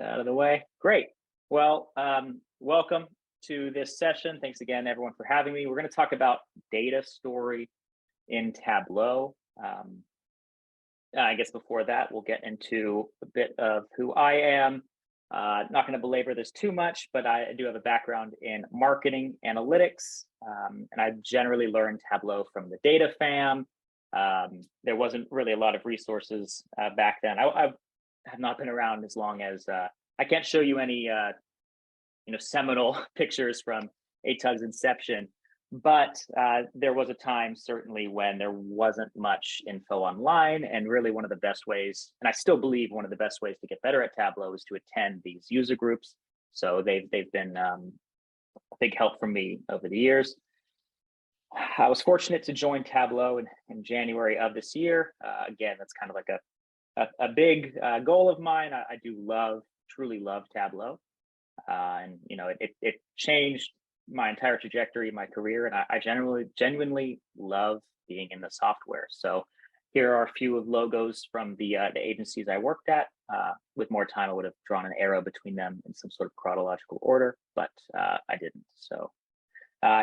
Out of the way. Great. Well, welcome to this session. Thanks again, everyone, for having me. We're going to talk about data story in Tableau. I guess before that, we'll get into a bit of who I am. Not going to belabor this too much, but I do have a background in marketing analytics, and I generally learned Tableau from the data fam. There wasn't really a lot of resources back then. I have not been around as long as I can't show you any seminal pictures from ATUG's inception, but there was a time certainly when there wasn't much info online, and really one of the best ways, and I still believe one of the best ways to get better at Tableau is to attend these user groups. So they've been a big help for me over the years. I was fortunate to join Tableau in January of this year. Again, that's kind of like a big goal of mine. I do truly love Tableau. And it changed my entire trajectory, my career, and I genuinely love being in the software. So here are a few of logos from the agencies I worked at. With more time, I would have drawn an arrow between them in some sort of chronological order, but I didn't. So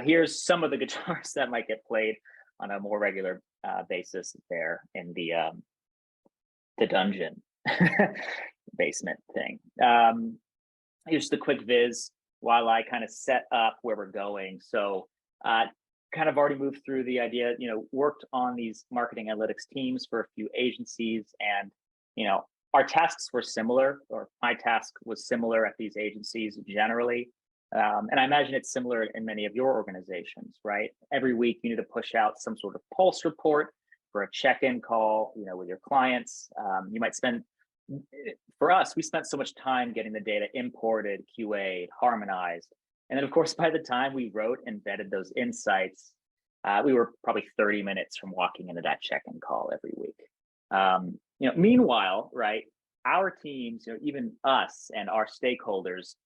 here's some of the guitars that might get played on a more regular basis there in the dungeon basement thing. Here's the quick viz while I kind of set up where we're going. So kind of already moved through the idea, worked on these marketing analytics teams for a few agencies, and our tasks were similar, or my task was similar at these agencies generally. And I imagine it's similar in many of your organizations, right? Every week you need to push out some sort of pulse report for a check-in call, with your clients. You might spend, for us, we spent so much time getting the data imported, QA'd, harmonized. And then of course, by the time we wrote and vetted those insights, we were probably 30 minutes from walking into that check-in call every week. Meanwhile, right, our teams, even us and our stakeholders,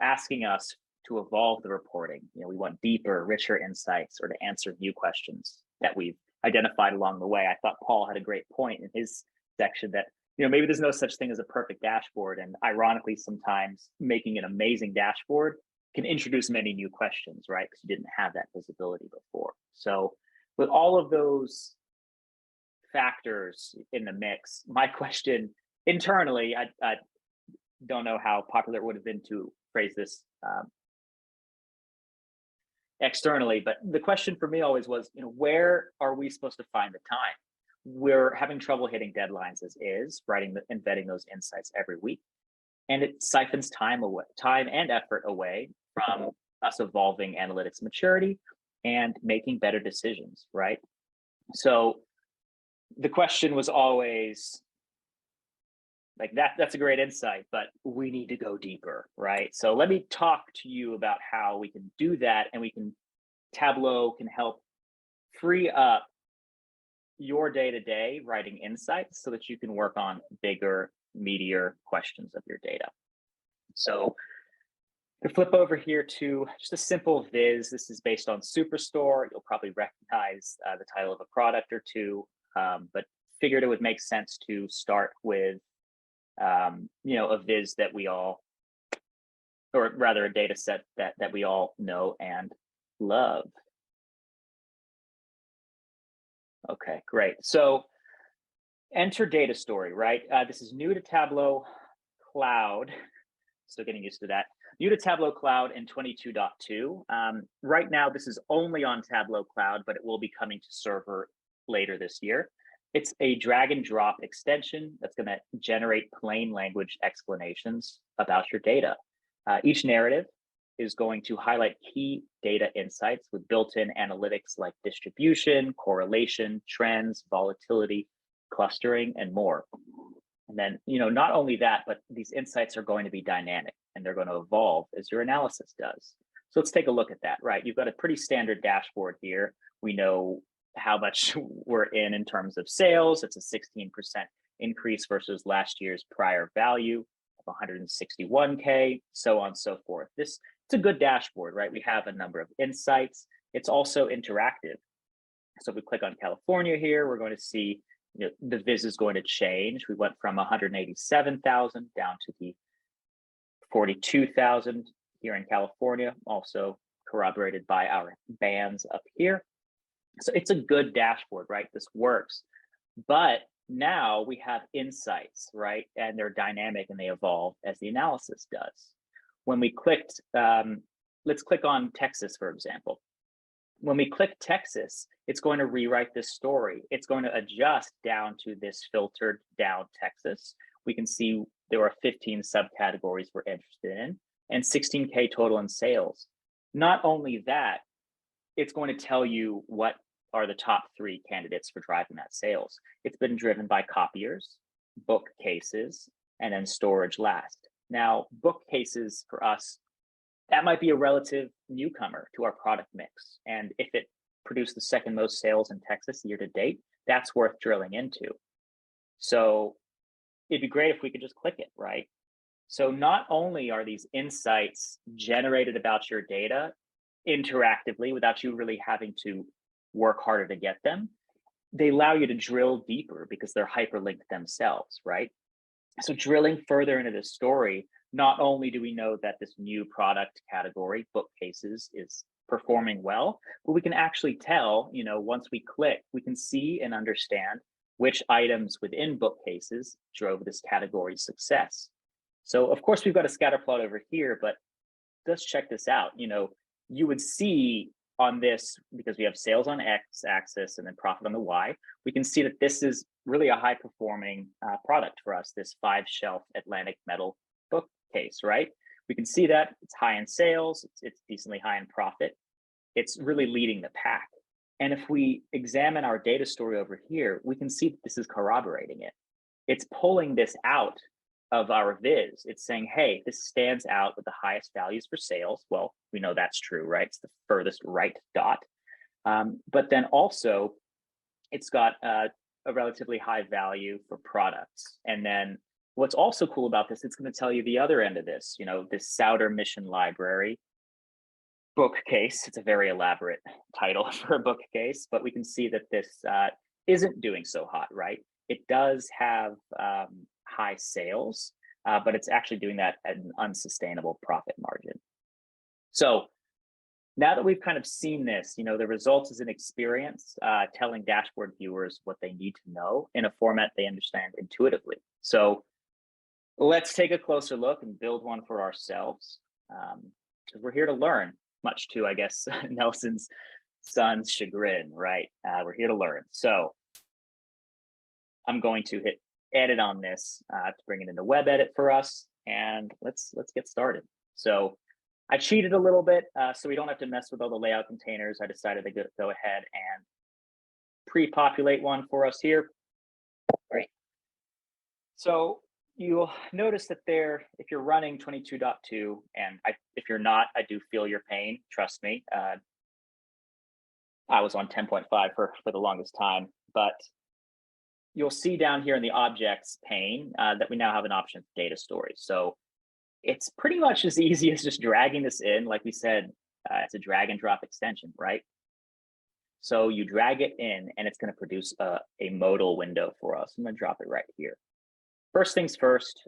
asking us to evolve the reporting. We want deeper, richer insights, or to answer new questions that we've identified along the way. I thought Paul had a great point in his section that maybe there's no such thing as a perfect dashboard, and ironically, sometimes making an amazing dashboard can introduce many new questions, right? Because you didn't have that visibility before. So with all of those factors in the mix, my question internally, I don't know how popular it would have been to phrase this externally, but the question for me always was, where are we supposed to find the time? We're having trouble hitting deadlines as is, writing and vetting those insights every week. And it siphons time and effort away from us evolving analytics maturity and making better decisions, right? So the question was always like, that's a great insight, but we need to go deeper, right? So let me talk to you about how we can do that, and Tableau can help free up your day-to-day writing insights so that you can work on bigger, meatier questions of your data. So to flip over here to just a simple viz, this is based on Superstore. You'll probably recognize the title of a product or two, but figured it would make sense to start with a viz that we all, or rather a data set that we all know and love. Okay, great. So enter data story, right? This is new to Tableau Cloud. Still getting used to that. New to Tableau Cloud in 22.2. Right now, this is only on Tableau Cloud, but it will be coming to server later this year. It's a drag and drop extension that's going to generate plain language explanations about your data. Each narrative is going to highlight key data insights with built-in analytics like distribution, correlation, trends, volatility, clustering, and more. And then, not only that, but these insights are going to be dynamic and they're going to evolve as your analysis does. So let's take a look at that, right? You've got a pretty standard dashboard here. We know how much we're in terms of sales. It's a 16% increase versus last year's prior value of 161K, so on and so forth. It's a good dashboard, right? We have a number of insights. It's also interactive. So if we click on California here, we're going to see the viz is going to change. We went from 187,000 down to the 42,000 here in California, also corroborated by our bands up here. So it's a good dashboard, right? This works. But now we have insights, right? And they're dynamic and they evolve as the analysis does. When we clicked, let's click on Texas, for example. When we click Texas, it's going to rewrite this story. It's going to adjust down to this filtered down Texas. We can see there are 15 subcategories we're interested in and 16K total in sales. Not only that, it's going to tell you what are the top 3 candidates for driving that sales. It's been driven by copiers, bookcases, and then storage last. Now, bookcases for us, that might be a relative newcomer to our product mix. And if it produced the second most sales in Texas year to date, that's worth drilling into. So it'd be great if we could just click it, right? So not only are these insights generated about your data interactively without you really having to work harder to get them, they allow you to drill deeper because they're hyperlinked themselves, right? So drilling further into this story, not only do we know that this new product category, bookcases, is performing well, but we can actually tell, once we click, we can see and understand which items within bookcases drove this category's success. So of course we've got a scatter plot over here, but let's check this out. You would see on this, because we have sales on X axis and then profit on the Y, we can see that this is really a high performing product for us, this 5-shelf Atlantic metal bookcase, right? We can see that it's high in sales, it's decently high in profit. It's really leading the pack. And if we examine our data story over here, we can see that this is corroborating it. It's pulling this out of our viz. It's saying, hey, this stands out with the highest values for sales. Well, we know that's true, right? It's the furthest right dot. But then also, it's got a relatively high value for products. And then what's also cool about this, it's going to tell you the other end of this, this Souter Mission Library bookcase. It's a very elaborate title for a bookcase, but we can see that this isn't doing so hot, right? It does have high sales, but it's actually doing that at an unsustainable profit margin. So now that we've kind of seen this, the results is an experience telling dashboard viewers what they need to know in a format they understand intuitively. So let's take a closer look and build one for ourselves, because we're here to learn, much to, I guess, Nelson's son's chagrin, right? We're here to learn. So I'm going to hit edit on this to bring it into web edit for us, and let's get started. So I cheated a little bit, so we don't have to mess with all the layout containers. I decided to go ahead and pre-populate one for us here. Great. So you'll notice that there, if you're running 22.2, and if you're not, I do feel your pain, trust me. I was on 10.5 for the longest time, but you'll see down here in the objects pane that we now have an option for data storage. So it's pretty much as easy as just dragging this in. Like we said, it's a drag and drop extension, right? So you drag it in and it's going to produce a modal window for us. I'm going to drop it right here. First things first,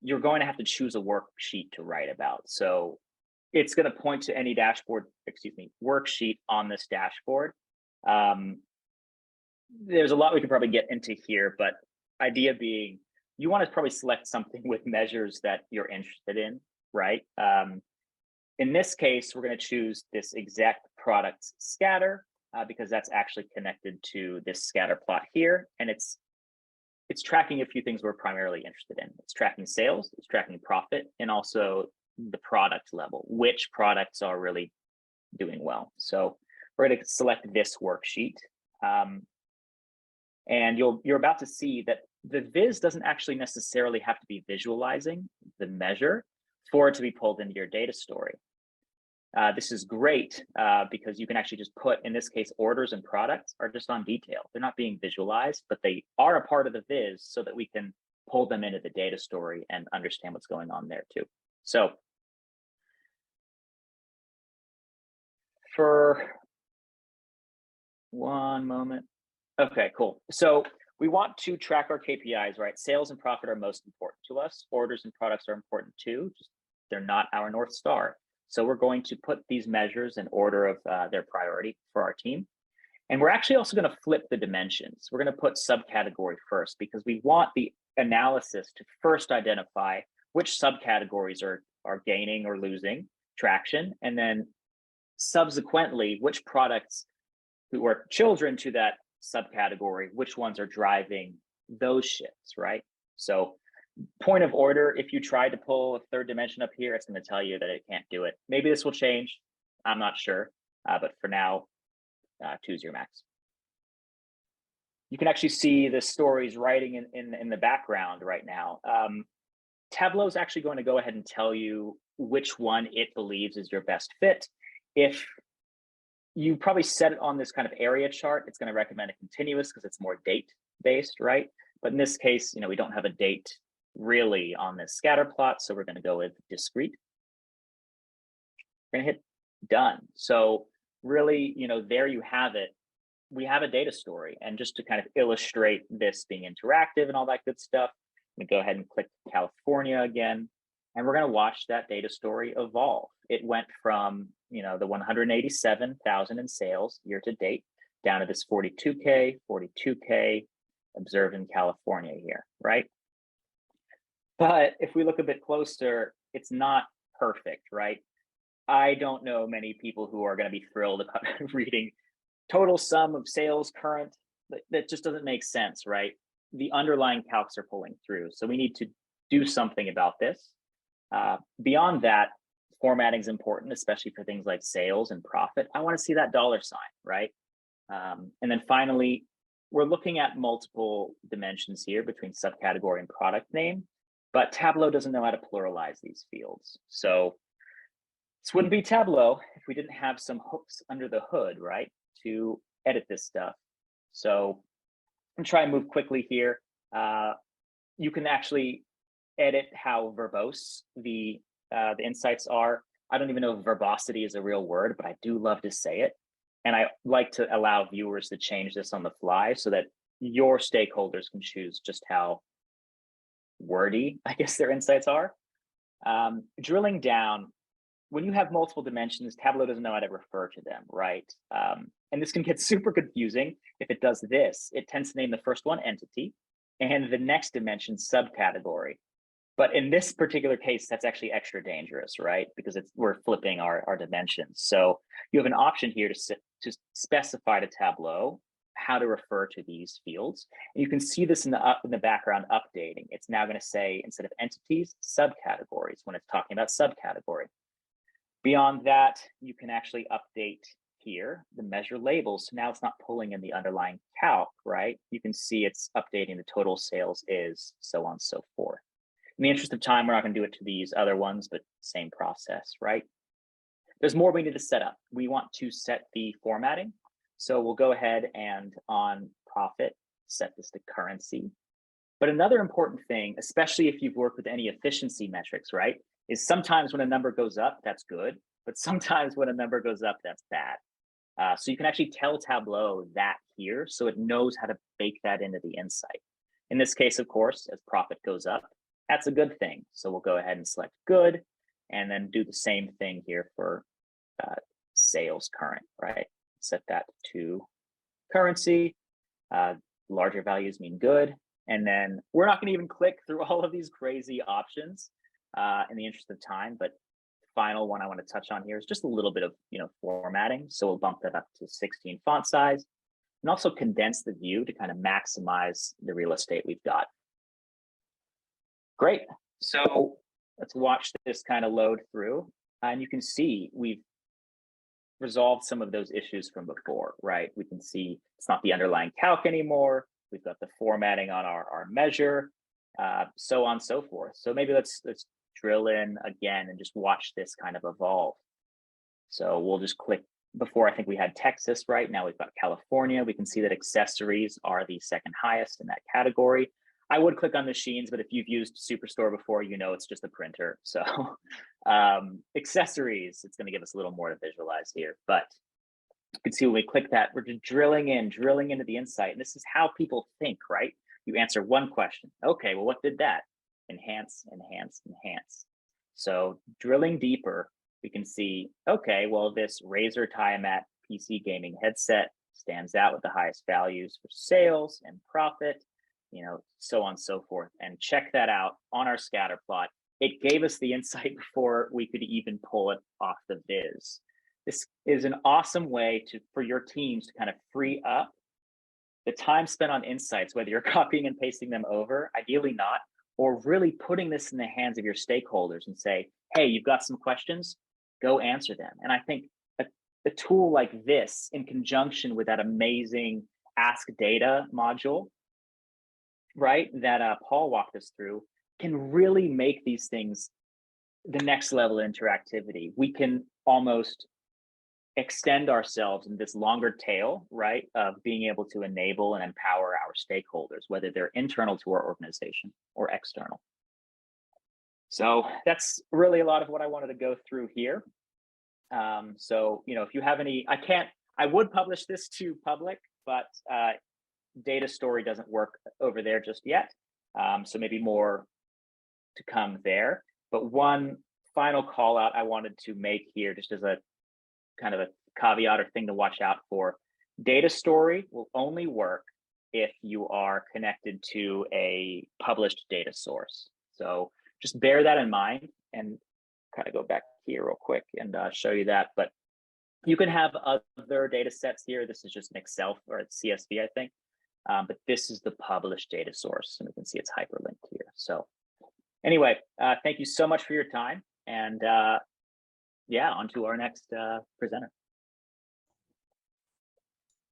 you're going to have to choose a worksheet to write about. So it's going to point to any worksheet on this dashboard. There's a lot we could probably get into here, but idea being, you want to probably select something with measures that you're interested in, right? In this case, we're going to choose this exact products scatter because that's actually connected to this scatter plot here, and it's tracking a few things we're primarily interested in. It's tracking sales, it's tracking profit, and also the product level, which products are really doing well. So we're going to select this worksheet. And you're about to see that the viz doesn't actually necessarily have to be visualizing the measure for it to be pulled into your data story. This is great because you can actually just put, in this case, orders and products are just on detail. They're not being visualized, but they are a part of the viz so that we can pull them into the data story and understand what's going on there too. So for one moment. Okay, cool. So we want to track our KPIs, right? Sales and profit are most important to us. Orders and products are important too. Just, they're not our North Star. So we're going to put these measures in order of their priority for our team. And we're actually also going to flip the dimensions. We're going to put subcategory first because we want the analysis to first identify which subcategories are gaining or losing traction, and then subsequently which products who are children to that subcategory, which ones are driving those shifts, right? So point of order, if you try to pull a third dimension up here, it's going to tell you that it can't do it. Maybe this will change. I'm not sure. But for now, 2 0 max. You can actually see the stories writing in the background right now. Tableau is actually going to go ahead and tell you which one it believes is your best fit. If you probably set it on this kind of area chart, it's going to recommend a continuous because it's more date based, right? But in this case, we don't have a date really on this scatter plot, so we're going to go with discrete. We're going to hit done. So really, there you have it. We have a data story, and just to kind of illustrate this being interactive and all that good stuff, I'm going to go ahead and click California again, and we're going to watch that data story evolve. It went from the 187,000 in sales year to date down to this 42K observed in California here, right? But if we look a bit closer, it's not perfect, right? I don't know many people who are going to be thrilled about reading total sum of sales current. That just doesn't make sense, right? The underlying calcs are pulling through. So we need to do something about this. Beyond that, formatting is important, especially for things like sales and profit. I want to see that dollar sign, right? And then finally, we're looking at multiple dimensions here between subcategory and product name, but Tableau doesn't know how to pluralize these fields. So this wouldn't be Tableau if we didn't have some hooks under the hood, right, to edit this stuff. So I'm trying to move quickly here. You can actually edit how verbose the insights are. I don't even know if verbosity is a real word, but I do love to say it. And I like to allow viewers to change this on the fly so that your stakeholders can choose just how wordy, I guess, their insights are. Drilling down, when you have multiple dimensions, Tableau doesn't know how to refer to them, right? And this can get super confusing if it does this. It tends to name the first one entity and the next dimension subcategory. But in this particular case, that's actually extra dangerous, right? Because we're flipping our dimensions. So you have an option here to specify to Tableau how to refer to these fields. And you can see this in the background updating. It's now going to say, instead of entities, subcategories when it's talking about subcategory. Beyond that, you can actually update here the measure labels. So now it's not pulling in the underlying calc, right? You can see it's updating the total sales is, so on and so forth. In the interest of time, we're not going to do it to these other ones, but same process, right? There's more we need to set up. We want to set the formatting. So we'll go ahead and on profit, set this to currency. But another important thing, especially if you've worked with any efficiency metrics, right, is sometimes when a number goes up, that's good. But sometimes when a number goes up, that's bad. So you can actually tell Tableau that here, so it knows how to bake that into the insight. In this case, of course, as profit goes up, that's a good thing. So we'll go ahead and select good, and then do the same thing here for sales current, right? Set that to currency. Larger values mean good. And then we're not going to even click through all of these crazy options in the interest of time, but the final one I want to touch on here is just a little bit of formatting. So we'll bump that up to 16 font size and also condense the view to kind of maximize the real estate we've got. Great. So let's watch this kind of load through, and you can see we've resolved some of those issues from before, right? We can see it's not the underlying calc anymore. We've got the formatting on our measure, so on and so forth. So maybe let's drill in again and just watch this kind of evolve. So we'll just click, before I think we had Texas, right? Now we've got California. We can see that accessories are the second highest in that category. I would click on machines, but if you've used Superstore before, it's just a printer. So accessories, it's going to give us a little more to visualize here. But You can see when we click that, we're just drilling into the insight. And this is how people think, right? You answer one question. Okay, well, what did that? Enhance, enhance, enhance. So drilling deeper, we can see, okay, well, this Razer Tiamat PC gaming headset stands out with the highest values for sales and profit, so on and so forth. And check that out on our scatter plot. It gave us the insight before we could even pull it off the viz. This is an awesome way for your teams to kind of free up the time spent on insights, whether you're copying and pasting them over, ideally not, or really putting this in the hands of your stakeholders and say, hey, you've got some questions, go answer them. And I think a tool like this, in conjunction with that amazing Ask Data module, right, that Paul walked us through, can really make these things the next level of interactivity. We can almost extend ourselves in this longer tail, right, of being able to enable and empower our stakeholders, whether they're internal to our organization or external. So that's really a lot of what I wanted to go through here. So, if you have any, I would publish this to public, but data story doesn't work over there just yet. So maybe more to come there. But one final call out I wanted to make here, just as a kind of a caveat or thing to watch out for. Data story will only work if you are connected to a published data source. So just bear that in mind, and kind of go back here real quick and show you that. But you can have other data sets here. This is just an Excel or a CSV, I think. But this is the published data source, and we can see it's hyperlinked here. So anyway, thank you so much for your time. And yeah, on to our next presenter.